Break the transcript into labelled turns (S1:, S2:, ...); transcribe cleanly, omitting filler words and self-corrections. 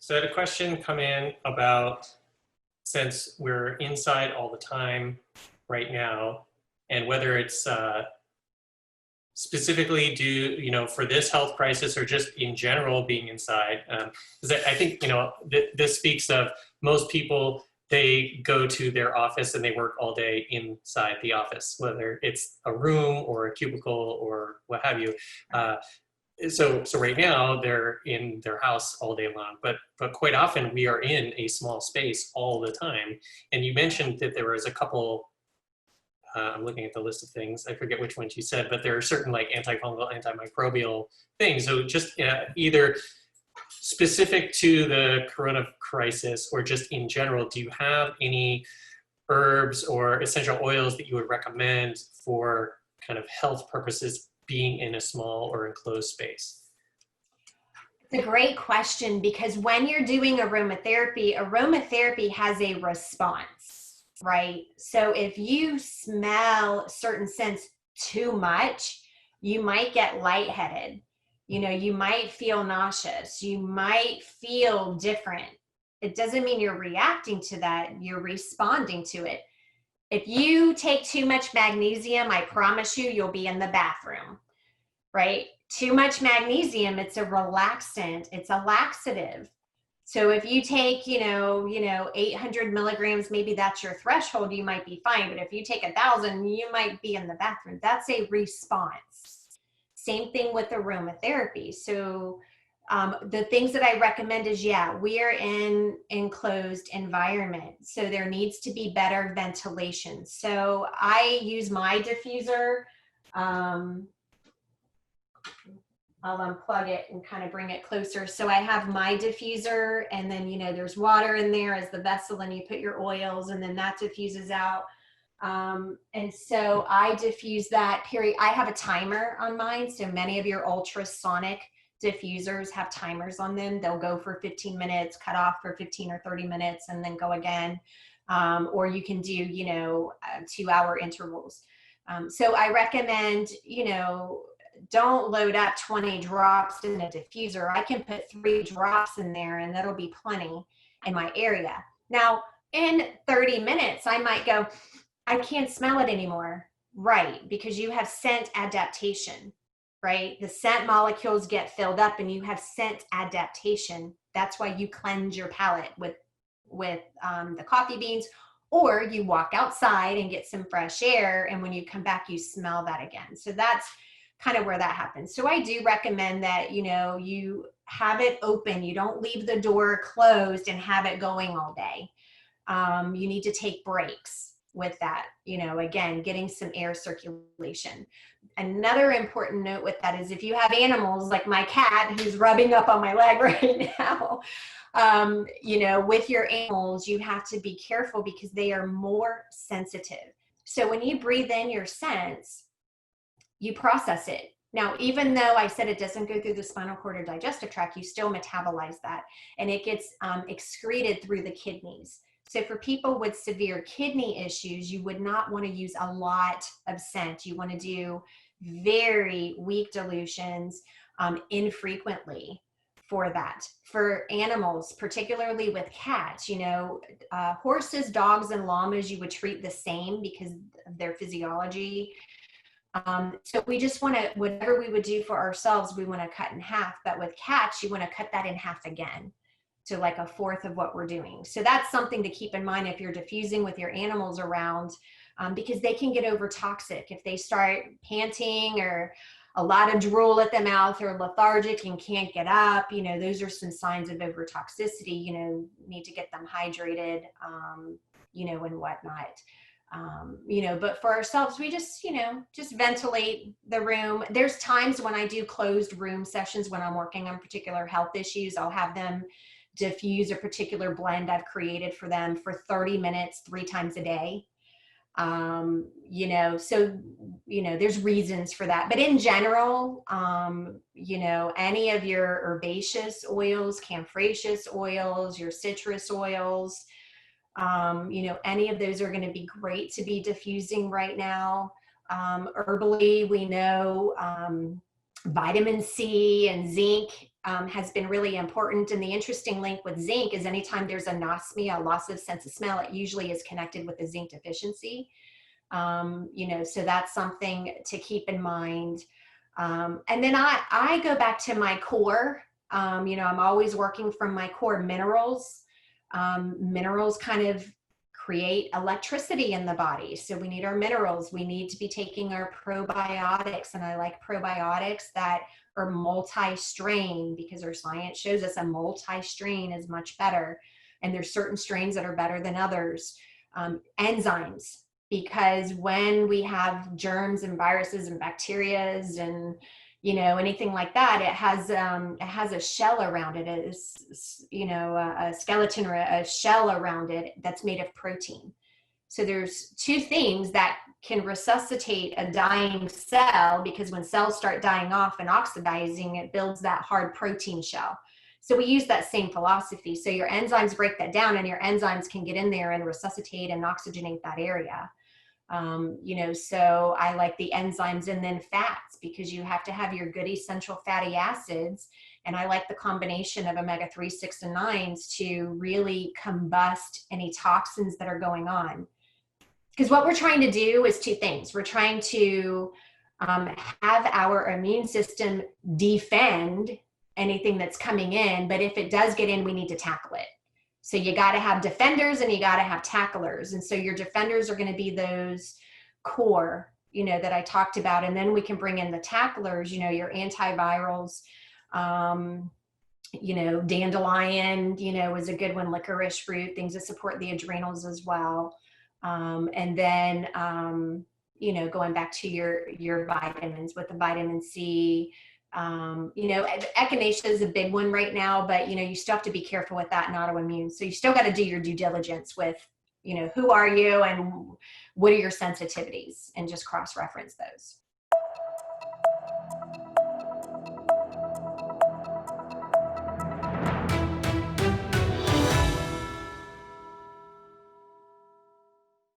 S1: So I had a question come in about, since we're inside all the time right now, and whether it's specifically for this health crisis or just in general being inside. Because I think, this speaks of most people, they go to their office and they work all day inside the office, whether it's a room or a cubicle or what have you. So right now they're in their house all day long, but quite often we are in a small space all the time. And you mentioned that there was a couple, I'm looking at the list of things, I forget which ones you said, but there are certain like antifungal, antimicrobial things. So just either specific to the corona crisis or just in general, do you have any herbs or essential oils that you would recommend for kind of health purposes being in a small or enclosed space?
S2: It's a great question, because when you're doing aromatherapy has a response, right? So if you smell certain scents too much, you might get lightheaded. You might feel nauseous. You might feel different. It doesn't mean you're reacting to that. You're responding to it. If you take too much magnesium, I promise you'll be in the bathroom, right? Too much magnesium, it's a relaxant, it's a laxative. So if you take, 800 milligrams, maybe that's your threshold, you might be fine. But if you take 1,000, you might be in the bathroom. That's a response. Same thing with aromatherapy. So the things that I recommend is, we are in enclosed environment. So there needs to be better ventilation. So I use my diffuser. I'll unplug it and kind of bring it closer. So I have my diffuser, and then, there's water in there as the vessel, and you put your oils, and then that diffuses out. And so I diffuse that period. I have a timer on mine. So many of your ultrasonic diffusers have timers on them. They'll go for 15 minutes, cut off for 15 or 30 minutes, and then go again. Or you can do, 2-hour intervals. So I recommend, don't load up 20 drops in a diffuser. I can put 3 drops in there, and that'll be plenty in my area. Now, in 30 minutes, I might go, I can't smell it anymore. Right, because you have scent adaptation, right? The scent molecules get filled up and you have scent adaptation. That's why you cleanse your palate with the coffee beans, or you walk outside and get some fresh air, and when you come back, you smell that again. So that's kind of where that happens. So I do recommend that, you have it open. You don't leave the door closed and have it going all day. You need to take breaks with that, again, getting some air circulation. Another important note with that is if you have animals like my cat who's rubbing up on my leg right now, with your animals, you have to be careful because they are more sensitive. So when you breathe in your scents, you process it. Now, even though I said it doesn't go through the spinal cord or digestive tract, you still metabolize that, and it gets excreted through the kidneys. So for people with severe kidney issues, you would not want to use a lot of scent. You want to do very weak dilutions infrequently for that. For animals, particularly with cats, horses, dogs, and llamas, you would treat the same because of their physiology. So we just want to, whatever we would do for ourselves, we want to cut in half. But with cats, you want to cut that in half again, to like 1/4 of what we're doing. So that's something to keep in mind if you're diffusing with your animals around, because they can get over toxic. If they start panting or a lot of drool at the mouth or lethargic and can't get up, those are some signs of over toxicity. Need to get them hydrated, and whatnot. But for ourselves, we just ventilate the room. There's times when I do closed room sessions when I'm working on particular health issues. I'll have them diffuse a particular blend I've created for them for 30 minutes, 3 times a day. So, there's reasons for that. But in general, any of your herbaceous oils, camphoraceous oils, your citrus oils, any of those are going to be great to be diffusing right now. Herbally, we know vitamin C and zinc has been really important. And the interesting link with zinc is anytime there's anosmia, a loss of sense of smell, it usually is connected with a zinc deficiency. So that's something to keep in mind. And then I go back to my core. I'm always working from my core minerals. Minerals kind of create electricity in the body. So we need our minerals. We need to be taking our probiotics, and I like probiotics that are multi-strain, because our science shows us a multi-strain is much better. And there's certain strains that are better than others. Enzymes, because when we have germs and viruses and bacterias and anything like that, it has a shell around it. It's a skeleton or a shell around it that's made of protein. So there's two things that can resuscitate a dying cell, because when cells start dying off and oxidizing, it builds that hard protein shell. So we use that same philosophy. So your enzymes break that down, and your enzymes can get in there and resuscitate and oxygenate that area. So I like the enzymes, and then fats, because you have to have your good essential fatty acids. And I like the combination of omega-3, 6, and 9s to really combust any toxins that are going on. Because what we're trying to do is two things. We're trying to have our immune system defend anything that's coming in, but if it does get in, we need to tackle it. So you got to have defenders and you got to have tacklers. And so your defenders are going to be those core, that I talked about. And then we can bring in the tacklers, your antivirals, dandelion, is a good one, licorice root, things that support the adrenals as well. And then, going back to your vitamins with the vitamin C. Echinacea is a big one right now, but you still have to be careful with that in autoimmune. So you still got to do your due diligence with, who are you and what are your sensitivities, and just cross-reference those.